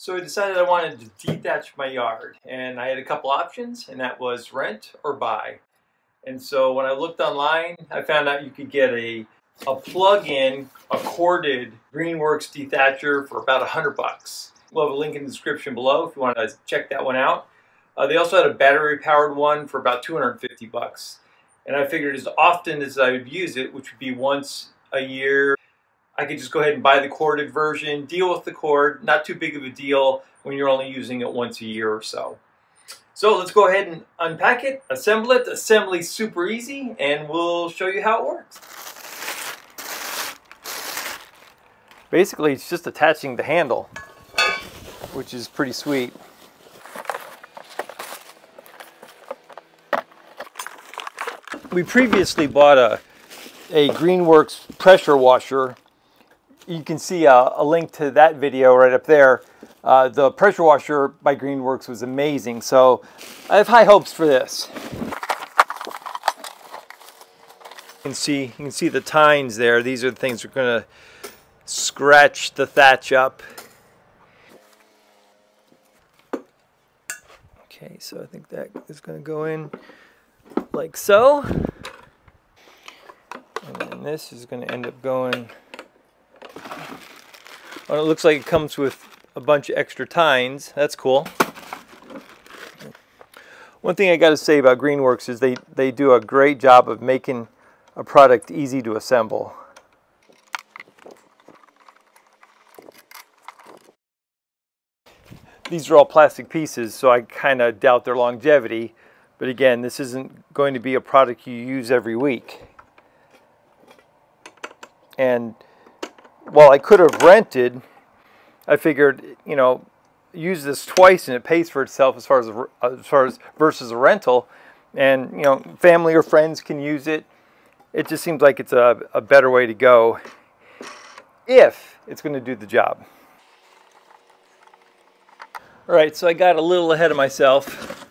So I decided I wanted to dethatch my yard, and I had a couple options, and that was rent or buy. And so when I looked online, I found out you could get a plug-in, a corded Greenworks Dethatcher for about $100. We'll have a link in the description below if you want to check that one out. They also had a battery-powered one for about $250. And I figured as often as I would use it, which would be once a year, I could just go ahead and buy the corded version, deal with the cord, not too big of a deal when you're only using it once a year or so. So let's go ahead and unpack it, assemble it. Assembly's super easy, and we'll show you how it works. Basically, it's just attaching the handle, which is pretty sweet. We previously bought a Greenworks pressure washer. You can see a link to that video right up there. The pressure washer by Greenworks was amazing, so I have high hopes for this. You can see the tines there. These are the things that are going to scratch the thatch up. Okay, so I think that is going to go in like so. And then this is going to end up going. Well, it looks like it comes with a bunch of extra tines. That's cool. One thing I got to say about Greenworks is they do a great job of making a product easy to assemble. These are all plastic pieces, so I kind of doubt their longevity. But again, this isn't going to be a product you use every week. And while I could have rented, I figured, you know, use this twice and it pays for itself as far as versus a rental. And, you know, family or friends can use it. It just seems like it's a better way to go if it's going to do the job. All right, so I got a little ahead of myself.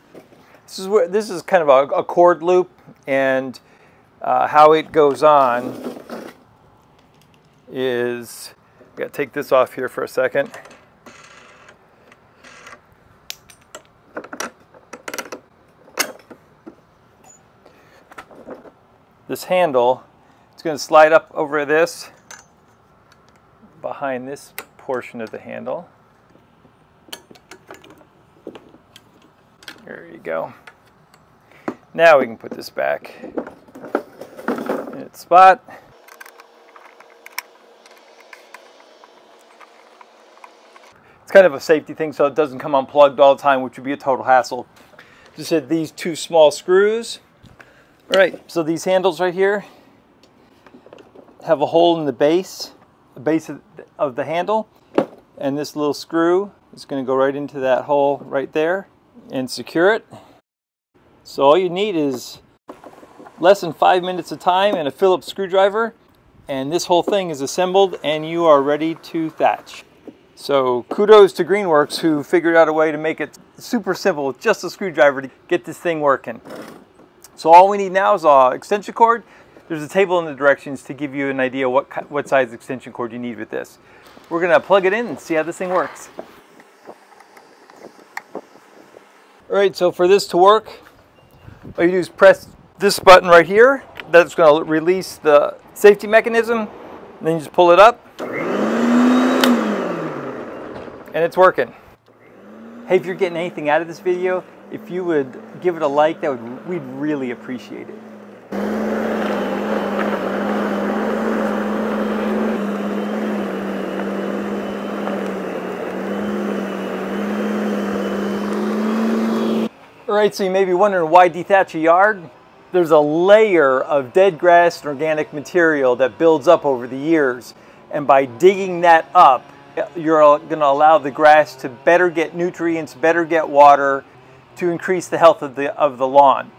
This is kind of a cord loop, and how it goes on is, I got to take this off here for a second. This handle, it's going to slide up over this, behind this portion of the handle. There you go. Now we can put this back in its spot. It's kind of a safety thing so it doesn't come unplugged all the time, which would be a total hassle. Just had these two small screws. All right, so these handles right here have a hole in the base of the handle, and this little screw is going to go right into that hole right there and secure it. So all you need is less than 5 minutes of time and a Phillips screwdriver, and this whole thing is assembled and you are ready to thatch. So kudos to Greenworks, who figured out a way to make it super simple with just a screwdriver to get this thing working. So all we need now is an extension cord. There's a table in the directions to give you an idea what size extension cord you need with this. We're going to plug it in and see how this thing works. All right, so for this to work, all you do is press this button right here. That's going to release the safety mechanism. And then you just pull it up. And it's working. Hey, if you're getting anything out of this video, if you would give it a like, we'd really appreciate it. All right, so you may be wondering why dethatch a yard. There's a layer of dead grass and organic material that builds up over the years. And by digging that up, you're going to allow the grass to better get nutrients, better get water, to increase the health of the lawn.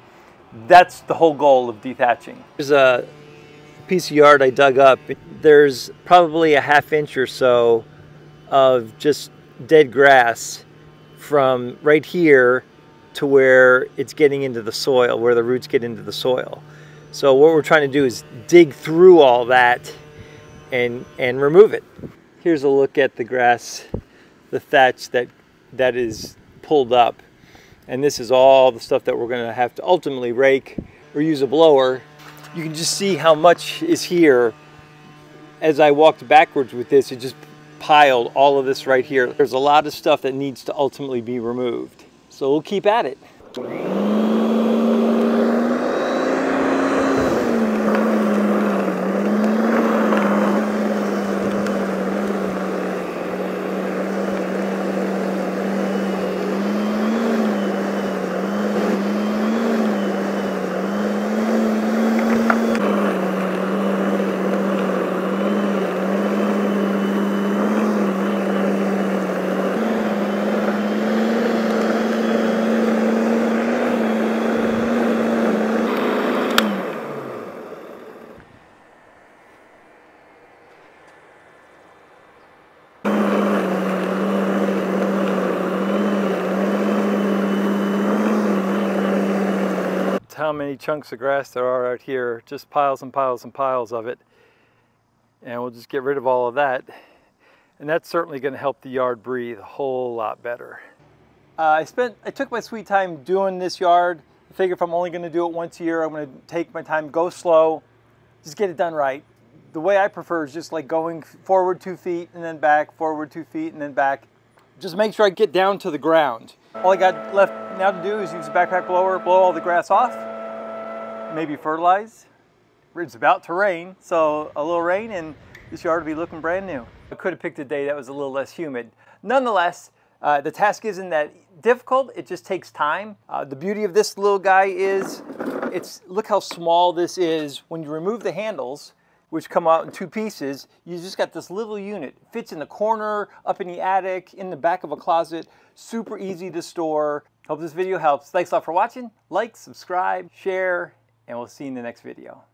That's the whole goal of dethatching. There's a piece of yard I dug up. There's probably a ½ inch or so of just dead grass from right here to where it's getting into the soil, where the roots get into the soil. So what we're trying to do is dig through all that and remove it. Here's a look at the grass the thatch that is pulled up. And this is all the stuff that we're going to have to ultimately rake or use a blower. You can just see how much is here. As I walked backwards with this, it just piled all of this right here. There's a lot of stuff that needs to ultimately be removed. So we'll keep at it. How many chunks of grass there are out here, just piles and piles and piles of it, and we'll just get rid of all of that, and that's certainly going to help the yard breathe a whole lot better. I took my sweet time doing this yard. I figure if I'm only going to do it once a year, I'm going to take my time, go slow, just get it done right. The way I prefer is just like going forward 2 feet and then back, forward 2 feet and then back. Just make sure I get down to the ground. All I got left now to do is use a backpack blower, blow all the grass off, maybe fertilize. It's about to rain, so a little rain and this yard will be looking brand new. I could have picked a day that was a little less humid. Nonetheless, the task isn't that difficult, it just takes time. The beauty of this little guy is, look how small this is. When you remove the handles, which come out in 2 pieces, you just got this little unit. It fits in the corner, up in the attic, in the back of a closet. Super easy to store. Hope this video helps. Thanks a lot for watching. Like, subscribe, share, and we'll see you in the next video.